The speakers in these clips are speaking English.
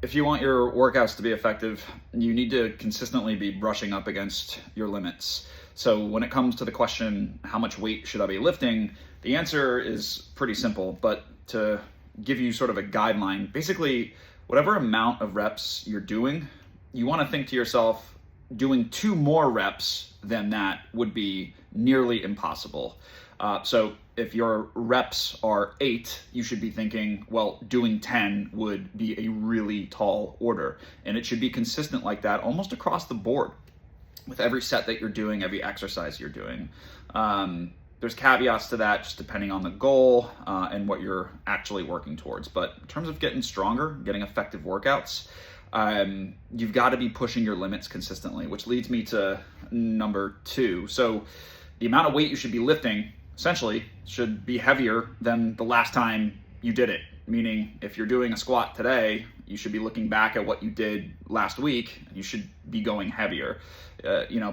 if you want your workouts to be effective, you need to consistently be brushing up against your limits. So when it comes to the question, how much weight should I be lifting? The answer is pretty simple, but to give you sort of a guideline, basically whatever amount of reps you're doing, you want to think to yourself, doing 2 more reps than that would be nearly impossible. So if your reps are 8, you should be thinking, well, doing 10 would be a really tall order. And it should be consistent like that almost across the board with every set that you're doing, every exercise you're doing. There's caveats to that just depending on the goal and what you're actually working towards. But in terms of getting stronger, getting effective workouts, you've got to be pushing your limits consistently, which leads me to number 2. So the amount of weight you should be lifting essentially should be heavier than the last time you did it. Meaning if you're doing a squat today, you should be looking back at what you did last week, and you should be going heavier.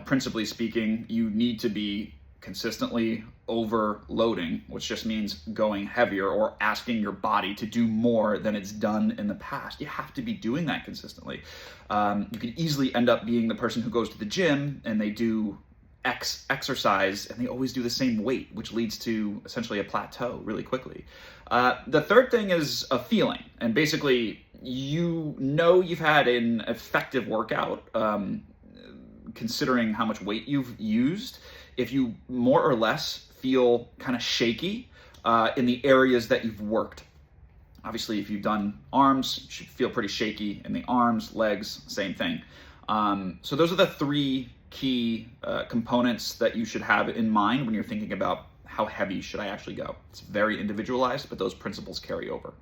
Principally speaking, you need to be consistently overloading, which just means going heavier or asking your body to do more than it's done in the past. You have to be doing that consistently. You could easily end up being the person who goes to the gym and they do X exercise and they always do the same weight, which leads to essentially a plateau really quickly. The third thing is a feeling, and basically you've had an effective workout considering how much weight you've used if you more or less feel kind of shaky in the areas that you've worked. Obviously, if you've done arms, you should feel pretty shaky in the arms, legs, same thing. So those are the 3 key components that you should have in mind when you're thinking about how heavy should I actually go. It's very individualized, but those principles carry over.